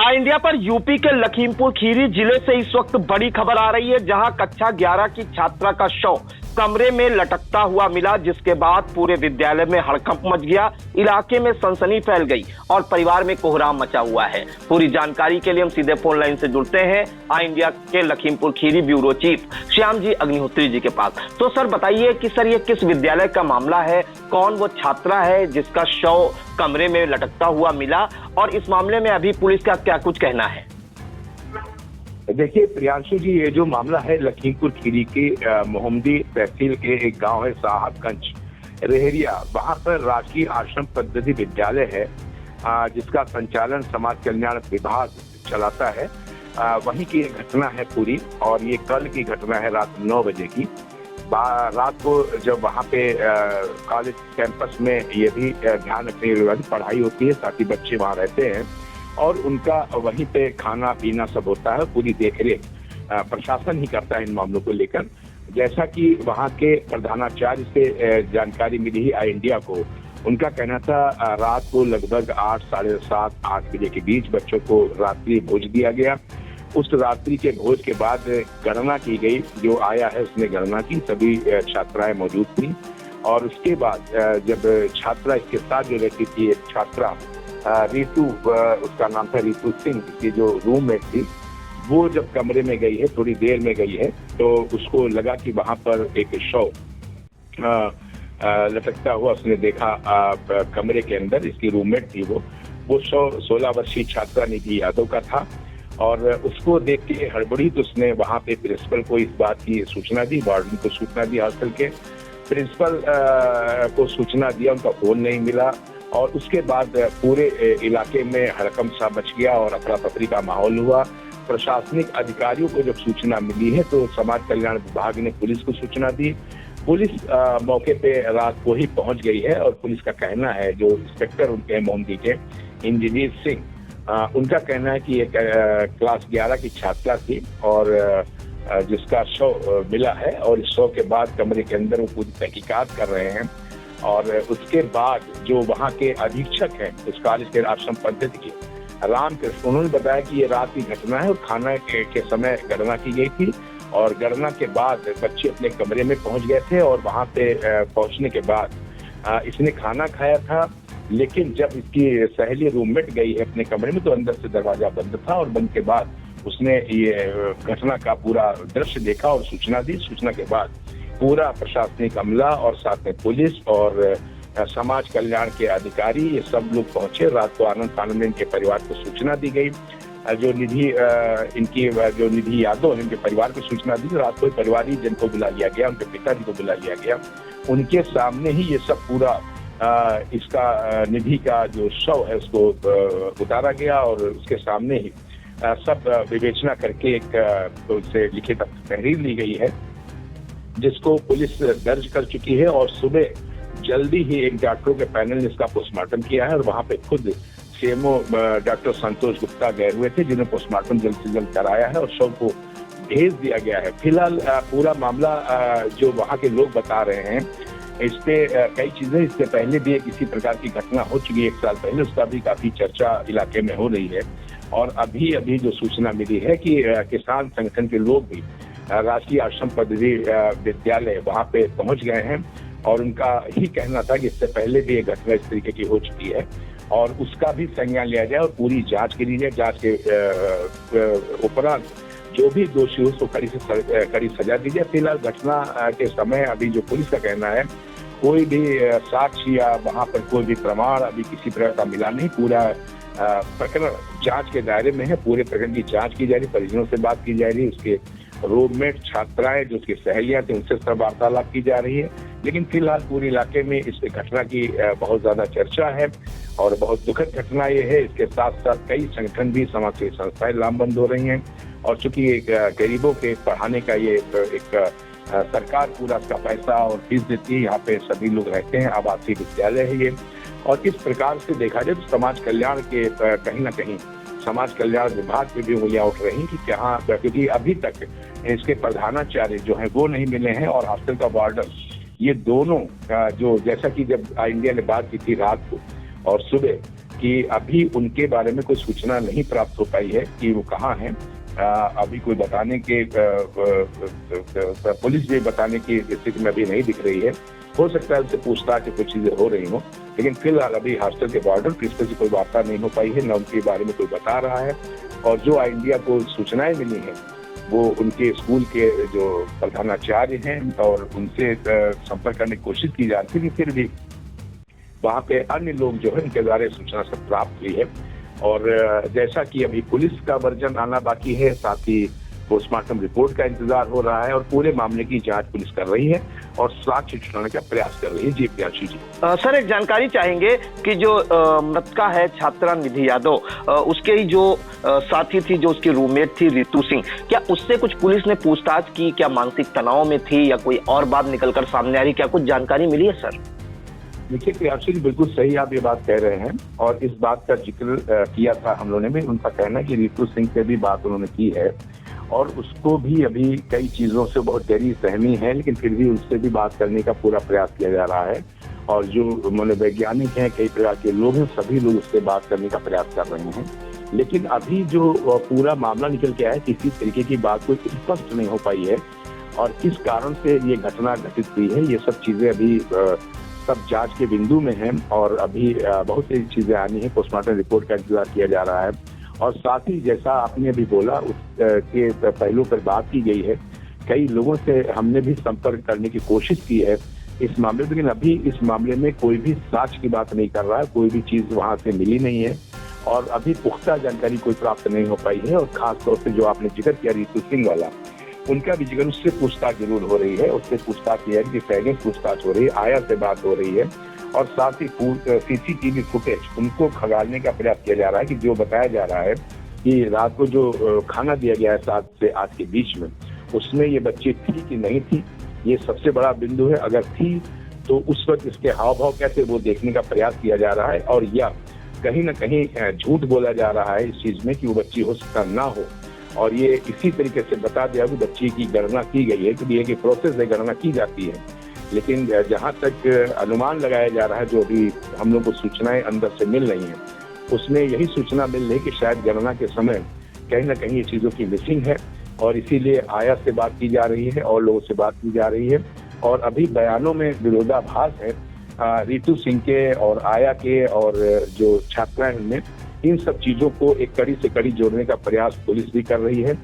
India पर UP के लखीमपुर खीरी जिले से इस वक्त बड़ी खबर आ रही है, जहां कक्षा 11 की छात्रा का शव कमरे में लटकता हुआ मिला, जिसके बाद पूरे विद्यालय में हड़कंप मच गया। इलाके में सनसनी फैल गई और परिवार में कोहराम मचा हुआ है। पूरी जानकारी के लिए हम सीधे फोन लाइन से जुड़ते हैं इंडिया के लखीमपुर खीरी ब्यूरो चीफ श्याम जी अग्निहोत्री जी के पास। तो सर बताइए कि सर ये किस विद्यालय का मामला है, कौन वो छात्रा है जिसका शव कमरे में लटकता हुआ मिला, और इस मामले में अभी पुलिस का क्या कुछ कहना है? देखिए प्रियांशु जी, ये जो मामला है लखीमपुर खीरी के मोहम्मदी तहसील के एक गांव है साहबगंज रेहरिया, वहां पर राजकीय आश्रम पद्धति विद्यालय है जिसका संचालन समाज कल्याण विभाग चलाता है। वहीं की एक घटना है पूरी, और ये कल की घटना है रात 9 बजे की। रात को जब वहाँ पे कॉलेज कैंपस में ये भी ध्यान रखने वाली पढ़ाई होती है, साथ ही बच्चे वहाँ रहते हैं और उनका वहीं पे खाना पीना सब होता है। पूरी देखरेख प्रशासन ही करता है इन मामलों को लेकर। जैसा कि वहाँ के प्रधानाचार्य से जानकारी मिली है इंडिया को, उनका कहना था रात को लगभग 8, साढ़े 7, 8 बजे के बीच बच्चों को रात्रि भोज दिया गया। उस रात्रि के भोज के बाद गणना की गई, जो आया है उसने गणना की, सभी छात्राएं मौजूद थी। और उसके बाद जब छात्रा इसके साथ जो रहती थी, एक छात्रा रीतू, उसका नाम था रीतू सिंह, की जो रूममेट थी, वो जब कमरे में गई है, थोड़ी देर में गई है, तो उसको लगा कि वहां पर एक शव लटकता हुआ उसने देखा कमरे के अंदर। इसकी रूममेट थी वो शव 16 वर्षीय छात्रा निधि यादव का था। और उसको देख के हड़बड़ी तो उसने वहां पे प्रिंसिपल को इस बात की सूचना दी, वार्डन को सूचना दी, हॉस्टल के प्रिंसिपल को सूचना दिया, उनका फोन नहीं मिला। और उसके बाद पूरे इलाके में हड़कंप सा मच गया और अफरा तफरी का माहौल हुआ। प्रशासनिक अधिकारियों को जब सूचना मिली है तो समाज कल्याण विभाग ने पुलिस को सूचना दी। पुलिस मौके पे रात को ही पहुंच गई है और पुलिस का कहना है, जो इंस्पेक्टर उनके मोहम्मदी के इंजीनियर सिंह, उनका कहना है कि एक क्लास 11 की छात्रा थी और जिसका शव मिला है, और इस शव के बाद कमरे के अंदर वो पूरी तहकीकात कर रहे हैं। और उसके बाद जो वहाँ के अधीक्षक हैं उस कॉलेज के आश्रम पद्धति के, रामकृष्ण, उन्होंने बताया कि ये रात की घटना है और खाना के समय गणना की गई थी। और गणना के बाद बच्चे अपने कमरे में पहुंच गए थे और वहाँ पे पहुंचने के बाद इसने खाना खाया था। लेकिन जब इसकी सहेली रूममेट गई है अपने कमरे में तो अंदर से दरवाजा बंद था, और बंद के बाद उसने ये घटना का पूरा दृश्य देखा और सूचना दी। सूचना के बाद पूरा प्रशासनिक अमला और साथ में पुलिस और समाज कल्याण के अधिकारी, ये सब लोग पहुंचे। रात को आनंद फानंद में इनके परिवार को सूचना दी गई। जो निधि यादव है, इनके परिवार को सूचना दी। रात को परिवारी जन को बुला लिया गया, उनके पिताजी को बुला लिया गया। उनके सामने ही ये सब पूरा इसका निधि का जो शव है उसको उतारा गया और उसके सामने ही सब विवेचना करके एक उससे लिखित तहरीर ली गई है, जिसको पुलिस दर्ज कर चुकी है। और सुबह जल्दी ही एक डॉक्टरों के पैनल ने इसका पोस्टमार्टम किया है और वहां पे खुद सीएमओ डॉक्टर संतोष गुप्ता गए हुए थे, जिन्होंने पोस्टमार्टम जल्द से जल्द कराया है और शव को भेज दिया गया है। फिलहाल पूरा मामला जो वहाँ के लोग बता रहे हैं, इस पे कई चीजें, इससे पहले भी एक इसी प्रकार की घटना हो चुकी है 1 साल पहले, उसका भी काफी चर्चा इलाके में हो रही है। और अभी जो सूचना मिली है कि किसान संगठन के लोग भी राजकीय आश्रम पद्धति विद्यालय वहाँ पे पहुंच गए हैं और उनका ही कहना था कि इससे पहले भी एक घटना इस तरीके की हो चुकी है और उसका भी संज्ञान लिया जाए और पूरी जांच की जाए। जांच के उपरांत जो भी दोषी हो उसको कड़ी सजा दी जाए। फिलहाल घटना के समय अभी जो पुलिस का कहना है, कोई भी साक्ष्य या वहाँ पर कोई भी प्रमाण अभी किसी प्रकार का मिला नहीं। पूरा प्रकरण जांच के दायरे में है, पूरे प्रकरण की जांच की जा रही, परिजनों से बात की जा रही है, उसके रूममेट छात्राएं जो उसकी सहेलियां थी उनसे सब वार्तालाप की जा रही है। लेकिन फिलहाल पूरे इलाके में इस घटना की बहुत ज्यादा चर्चा है और बहुत दुखद घटना ये है। इसके साथ साथ कई संगठन भी, समाज सेवी संस्थाएं लामबंद हो रही हैं। और चूंकि गरीबों के पढ़ाने का ये एक सरकार पूरा इसका पैसा और फीस देती है, यहाँ पे सभी लोग रहते हैं, आवासीय विद्यालय है ये। और इस प्रकार से देखा जाए तो समाज कल्याण के कहीं ना कहीं समाज कल्याण विभाग पे भी उंगलियां उठ रही कि कहाँ, क्योंकि अभी तक इसके प्रधानाचार्य जो है वो नहीं मिले हैं और हॉस्टल का वार्डन, ये दोनों जो, जैसा कि जब इंडिया ने बात की थी रात को और सुबह, कि अभी उनके बारे में कोई सूचना नहीं प्राप्त हो पाई है कि वो कहाँ हैं। अभी कोई बताने के पुलिस भी बताने की स्थिति में अभी नहीं दिख रही है। हो सकता है उससे पूछताछ की कुछ चीजें हो रही हो, लेकिन फिलहाल अभी हॉस्टल के बॉर्डर पर इस पर कोई वार्ता नहीं हो पाई है, न उनके बारे में कोई बता रहा है। और जो इंडिया को सूचनाएं मिली हैं वो उनके स्कूल के जो प्रधानाचार्य हैं और उनसे संपर्क करने की कोशिश की जाती है, फिर भी वहाँ पे अन्य लोग जो है उनके द्वारा सूचना सब प्राप्त हुई है। और जैसा कि अभी पुलिस का वर्जन आना बाकी है, साथ ही पोस्टमार्टम रिपोर्ट का इंतजार हो रहा है और पूरे मामले की जांच पुलिस कर रही है और साक्ष्य जुटाने का प्रयास कर रही है। जी प्रियांशु जी। सर, एक जानकारी चाहेंगे कि जो मृतका है छात्रा निधि यादव, उसके ही जो साथी थी, जो उसकी रूममेट थी रितु सिंह, क्या उससे कुछ पुलिस ने पूछताछ की? क्या मानसिक तनाव में थी या कोई और बात निकलकर सामने आ रही? क्या कुछ जानकारी मिली है सर? देखिए प्रियांशु जी, बिल्कुल सही आप ये बात कह रहे हैं और इस बात का जिक्र किया था हम लोगों ने भी। उनका कहना है कि रितु सिंह से भी बात उन्होंने की है और उसको भी अभी कई चीजों से बहुत गहरी सहमी है, लेकिन फिर भी उससे भी बात करने का पूरा प्रयास किया जा रहा है। और जो मनोवैज्ञानिक हैं, कई प्रकार के लोग हैं, सभी लोग उससे बात करने का प्रयास कर रहे हैं। लेकिन अभी जो पूरा मामला निकल के आया, किसी तरीके की बात कोई स्पष्ट नहीं हो पाई है और किस कारण से ये घटना घटित हुई है, ये सब चीजें अभी सब जांच के बिंदु में हैं और अभी बहुत सी चीजें आनी है। पोस्टमार्टम रिपोर्ट का इंतजार किया जा रहा है और साथ ही जैसा आपने अभी बोला उसके पहलू पर बात की गई है। कई लोगों से हमने भी संपर्क करने की कोशिश की है इस मामले में, लेकिन अभी इस मामले में कोई भी साक्ष्य की बात नहीं कर रहा है, कोई भी चीज वहां से मिली नहीं है और अभी पुख्ता जानकारी कोई प्राप्त नहीं हो पाई है। और खास तौर से जो आपने जिक्र किया रितु सिंह वाला, उनका भी जिक्र, उससे पूछताछ जरूर हो रही है, उससे पूछताछ की है कि पहले पूछताछ हो रही है, आया से बात हो रही है और साथ ही सीसीटीवी फुटेज उनको खंगालने का प्रयास किया जा रहा है कि जो बताया जा रहा है कि रात को जो खाना दिया गया है 7 से 8 के बीच में, उसमें ये बच्ची थी कि नहीं थी, ये सबसे बड़ा बिंदु है। अगर थी तो उस वक्त इसके हाव भाव कैसे, वो देखने का प्रयास किया जा रहा है। और या कहीं ना कहीं झूठ बोला जा रहा है इस चीज में कि वो बच्ची हो सकता ना हो और ये इसी तरीके से बता दिया कि बच्ची की गणना की गई है, क्योंकि ये प्रोसेस है, गणना की जाती है। लेकिन जहां तक अनुमान लगाया जा रहा है, जो अभी हम लोग को सूचनाएं अंदर से मिल रही हैं, उसमें यही सूचना मिल रही है कि शायद गणना के समय कहीं ना कहीं ये चीजों की मिसिंग है और इसीलिए आया से बात की जा रही है और लोगों से बात की जा रही है। और अभी बयानों में विरोधाभास है रितु सिंह के और आया के और जो छात्राएं उनमें, इन सब चीजों को एक कड़ी से कड़ी जोड़ने का प्रयास पुलिस भी कर रही है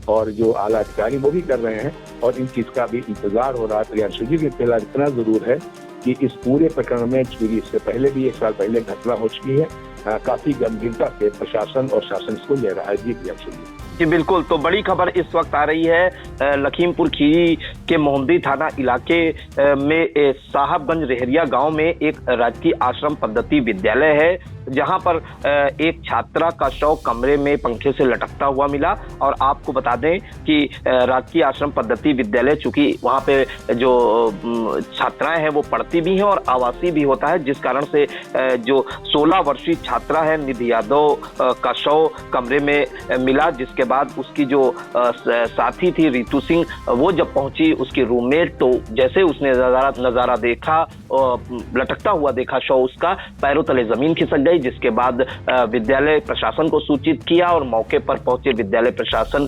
और जो आला अधिकारी वो भी कर रहे हैं और इन चीज का भी इंतजार हो रहा है। प्रियांशु जी, फिलहाल इतना जरूर है कि इस पूरे प्रकरण में, चूंकि इससे पहले भी 1 साल पहले घटना हो चुकी है, काफी गंभीरता से प्रशासन और शासन इसको ले रहा है। जी प्रियांशु जी। बिल्कुल, तो बड़ी खबर इस वक्त आ रही है लखीमपुर खीरी के मोहम्मदी थाना इलाके में साहबगंज रेहरिया गांव में एक राजकीय आश्रम पद्धति विद्यालय है, जहां पर एक छात्रा का शव कमरे में पंखे से लटकता हुआ मिला। और आपको बता दें कि राजकीय आश्रम पद्धति विद्यालय, चूंकि वहां पे जो छात्राएं हैं वो पढ़ती भी हैं और आवासीय भी होता है, जिस कारण से जो 16 वर्षीय छात्रा है निधि यादव का शव कमरे में मिला, जिसके बाद उसकी जो साथी थी रितु सिंह, वो जब पहुंची उसकी रूममेट, तो जैसे उसने नजारा देखा, लटकता हुआ देखा शव उसका, पैरों तले जमीन खिसक गई, जिसके बाद विद्यालय प्रशासन को सूचित किया और मौके पर पहुंचे विद्यालय प्रशासन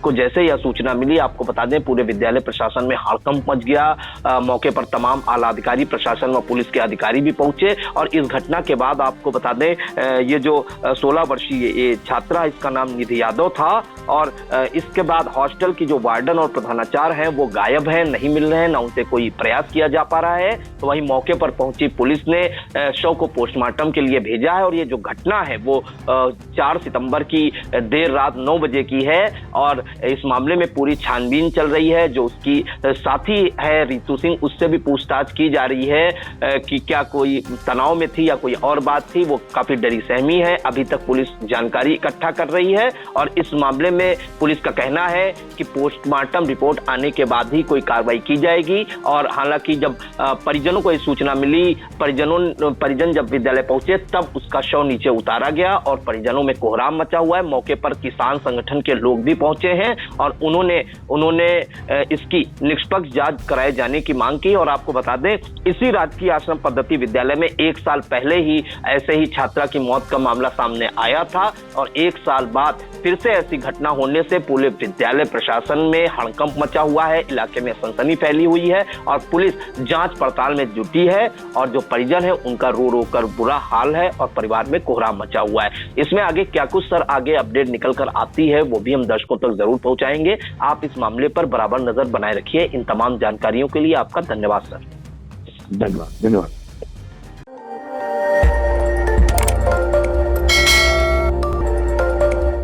को जैसे यह सूचना मिली, आपको बता दें पूरे विद्यालय प्रशासन में हड़कंप मच गया। मौके पर तमाम आला अधिकारी, प्रशासन व पुलिस के अधिकारी भी पहुंचे और इस घटना के बाद आपको बता दें ये जो 16 वर्षीय छात्रा, इसका नाम निधि यादव था और इसके बाद हॉस्टल की जो वार्डन और प्रधानाचार्य हैं वो गायब हैं, नहीं मिल रहे हैं, ना उनसे कोई प्रयास किया जा पा रहा है। तो वहीं मौके पर पहुंची पुलिस ने शव को पोस्टमार्टम के लिए भेजा है और ये जो घटना है वो 4 सितंबर की देर रात 9 बजे की है और इस मामले में पूरी छानबीन चल रही है। जो उसकी साथी है रितु सिंह, उससे भी पूछताछ की जा रही है कि क्या कोई तनाव में थी या कोई और बात थी, वो काफी डरी सहमी है। अभी तक पुलिस जानकारी इकट्ठा कर रही है और इस मामले में पुलिस का कहना है कि पोस्टमार्टम रिपोर्ट आने के बाद ही कोई कार्रवाई की जाएगी। और हालांकि जब परिजनों को ये सूचना मिली, परिजन जब विद्यालय पहुंचे तब उसका शव नीचे उतारा गया और परिजनों में कोहराम मचा हुआ है। मौके पर किसान संगठन के लोग भी पहुंचे हैं और उन्होंने इसकी निष्पक्ष जांच कराए जाने की मांग की। और आपको बता दें, इसी राजकीय आश्रम पद्धति विद्यालय में 1 साल पहले ही ऐसे ही छात्रा की मौत का मामला सामने आया था और 1 साल बाद फिर से ऐसी घटना होने से पूरे विद्यालय प्रशासन में हड़कंप मचा हुआ है, इलाके में सनसनी फैली हुई है और पुलिस जांच पड़ताल में जुटी है। और जो परिजन है उनका रो रो कर बुरा हाल है और परिवार में कोहराम मचा हुआ है। इसमें आगे क्या कुछ सर आगे अपडेट निकल कर आती है वो भी हम दर्शकों तक जरूर पहुंचाएंगे। आप इस मामले पर बराबर नजर बनाए रखिए। इन तमाम जानकारियों के लिए आपका धन्यवाद सर। धन्यवाद।